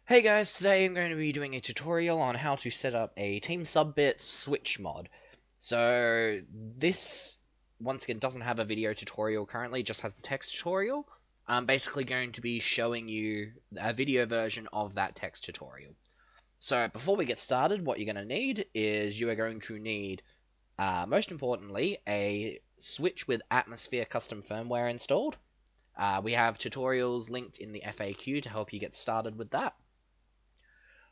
Hey guys, today I'm going to be doing a tutorial on how to set up a Team Subbit Switch mod. So this, once again, doesn't have a video tutorial currently, just has the text tutorial. I'm basically going to be showing you a video version of that text tutorial. So before we get started, what you're going to need is you are going to need, most importantly, a Switch with Atmosphere custom firmware installed. We have tutorials linked in the FAQ to help you get started with that.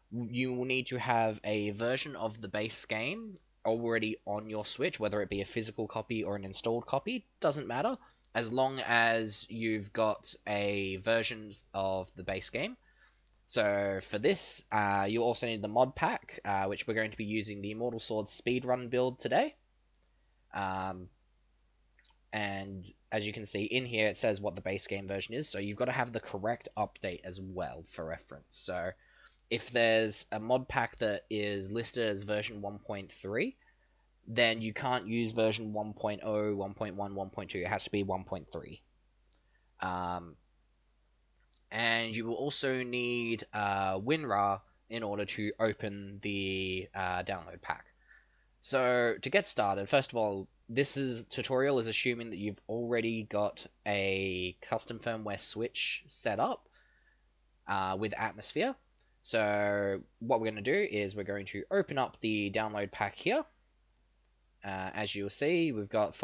You will need to have a version of the base game already on your Switch, whether it be a physical copy or an installed copy, doesn't matter, as long as you've got a version of the base game. So for this, you also need the mod pack, which we're going to be using the Immortal Sword speedrun build today. And as you can see in here, it says what the base game version is, so you've got to have the correct update as well for reference. So if there's a mod pack that is listed as version 1.3, then you can't use version 1.0, 1.1, 1.2. It has to be 1.3. And you will also need WinRAR in order to open the download pack. So to get started, first of all, this tutorial is assuming that you've already got a custom firmware switch set up with Atmosphere. So what we're going to do is we're going to open up the download pack here. As you'll see, we've got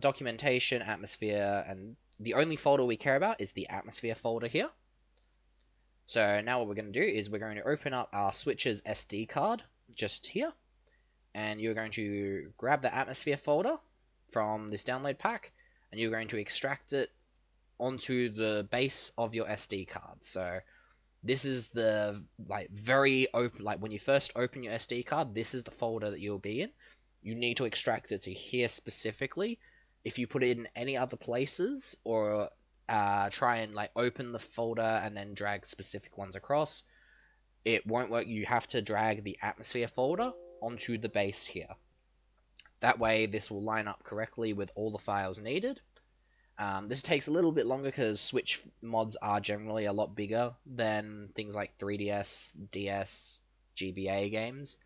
documentation, Atmosphere, and the only folder we care about is the Atmosphere folder here. So now what we're going to do is we're going to open up our Switch's SD card just here. And you're going to grab the Atmosphere folder from this download pack, and you're going to extract it onto the base of your SD card. So this is the very open, when you first open your SD card, this is the folder that you'll be in. You need to extract it to here specifically. If you put it in any other places or try and open the folder and then drag specific ones across, it won't work. You have to drag the Atmosphere folder onto the base here. That way this will line up correctly with all the files needed. This takes a little bit longer because Switch mods are generally a lot bigger than things like 3DS, DS, GBA games.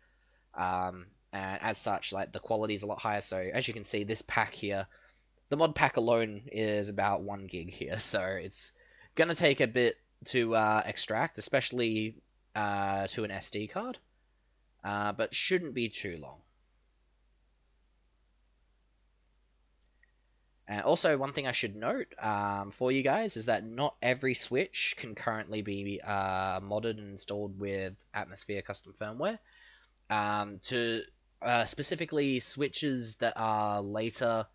And as such, the quality is a lot higher. So as you can see, this pack here, the mod pack alone is about 1 gig here. So it's going to take a bit to extract, especially to an SD card. But shouldn't be too long. And also, one thing I should note for you guys is that not every Switch can currently be modded and installed with Atmosphere custom firmware. Specifically Switches that are later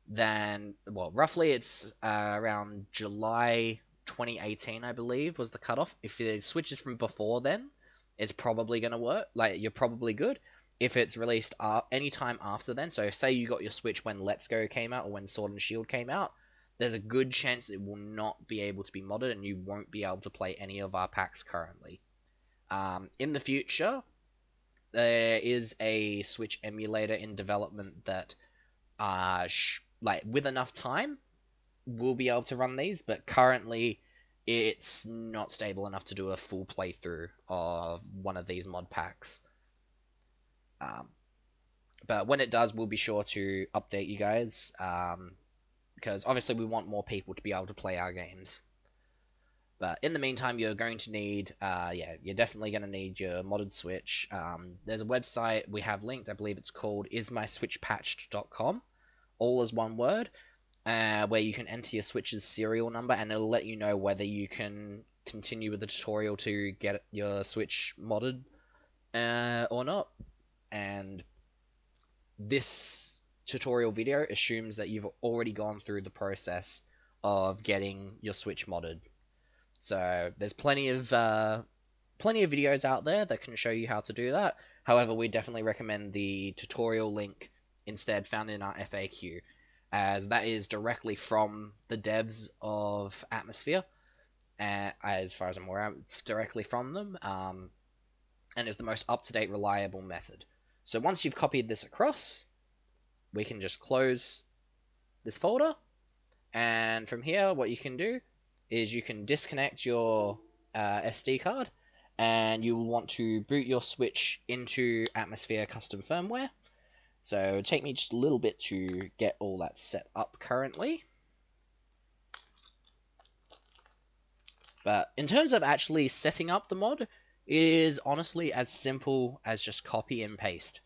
than, roughly it's around July 2018, I believe, was the cutoff. If the Switch is from before then, it's probably going to work. You're probably good. If it's released anytime after then, so say you got your Switch when Let's Go came out or when Sword and Shield came out, there's a good chance that it will not be able to be modded and you won't be able to play any of our packs currently. In the future, there is a Switch emulator in development that, with enough time, we'll be able to run these, but currently it's not stable enough to do a full playthrough of one of these mod packs. But when it does, we'll be sure to update you guys, because obviously we want more people to be able to play our games. But in the meantime, you're going to need, you're definitely going to need your modded Switch. There's a website we have linked, I believe it's called ismyswitchpatched.com, all as one word, where you can enter your Switch's serial number, and it'll let you know whether you can continue with the tutorial to get your Switch modded or not. And this tutorial video assumes that you've already gone through the process of getting your Switch modded. So there's plenty of videos out there that can show you how to do that. However, we definitely recommend the tutorial link instead found in our FAQ, as that is directly from the devs of Atmosphere. As far as I'm aware, it's directly from them, and is the most up-to-date, reliable method. So once you've copied this across, we can just close this folder, and from here what you can do is you can disconnect your SD card, and you will want to boot your Switch into Atmosphere custom firmware. So it'll take me just a little bit to get all that set up currently. But in terms of actually setting up the mod, it is honestly as simple as just copy and paste.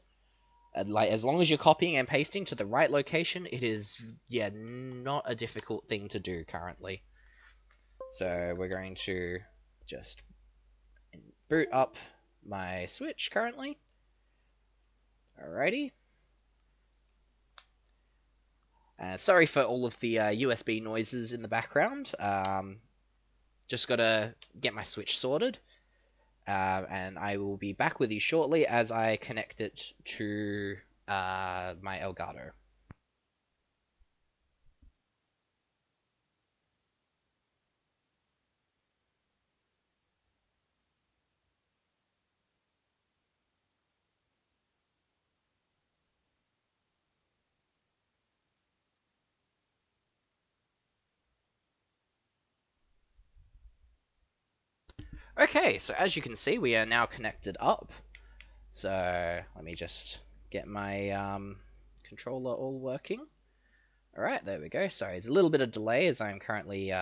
And like, as long as you're copying and pasting to the right location, it is, yeah, not a difficult thing to do currently. So we're going to just boot up my Switch currently. Alrighty. Sorry for all of the USB noises in the background. Just gotta get my Switch sorted. And I will be back with you shortly as I connect it to my Elgato. Okay, so as you can see, we are now connected up. So let me just get my controller all working. Alright, there we go. Sorry, there's a little bit of delay as I'm currently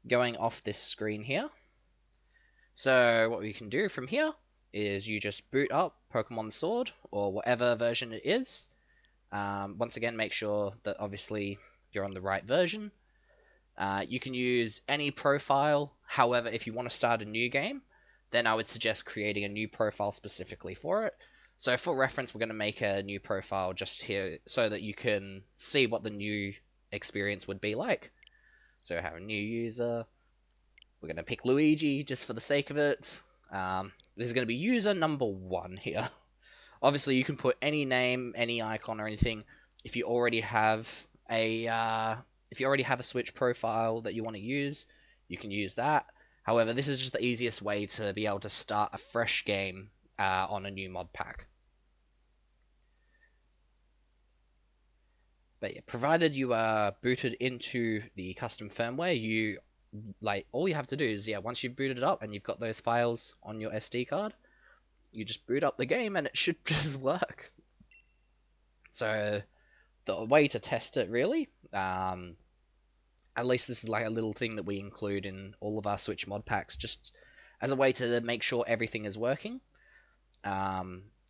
going off this screen here. So what we can do from here is you just boot up Pokemon Sword, or whatever version it is. Once again, make sure that obviously you're on the right version. You can use any profile. However, if you want to start a new game, then I would suggest creating a new profile specifically for it. So for reference, we're going to make a new profile just here so that you can see what the new experience would be like. So have a new user. We're going to pick Luigi just for the sake of it. This is going to be user number 1 here. Obviously, you can put any name, any icon, or anything. If you already have a Switch profile that you want to use, you can use that. However, this is just the easiest way to be able to start a fresh game on a new mod pack. But yeah, provided you are booted into the custom firmware, all you have to do is, once you've booted it up and you've got those files on your SD card, you just boot up the game and it should just work. So the way to test it, really, at least this is like a little thing that we include in all of our Switch mod packs, just as a way to make sure everything is working,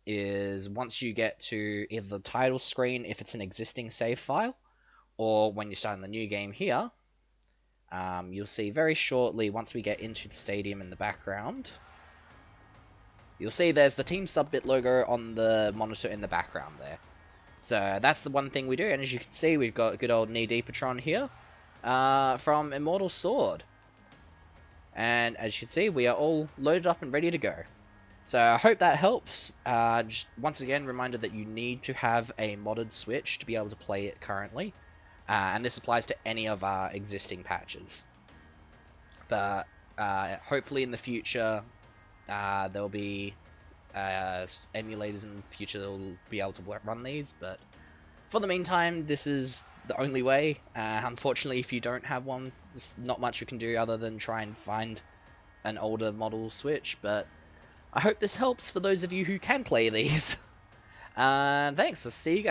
is once you get to either the title screen, if it's an existing save file, or when you're starting the new game here, you'll see very shortly, once we get into the stadium in the background, you'll see there's the Team Subbit logo on the monitor in the background there. So that's the one thing we do, and as you can see, we've got good old Knee-Deepatron here from Immortal Sword. And as you can see, we are all loaded up and ready to go. So I hope that helps. Just once again, reminder that you need to have a modded Switch to be able to play it currently. And this applies to any of our existing patches. But hopefully in the future, there'll be emulators in the future that will be able to run these. But for the meantime, this is the only way. Unfortunately, if you don't have one, there's not much you can do other than try and find an older model Switch. But I hope this helps for those of you who can play these. Thanks, I'll see you guys.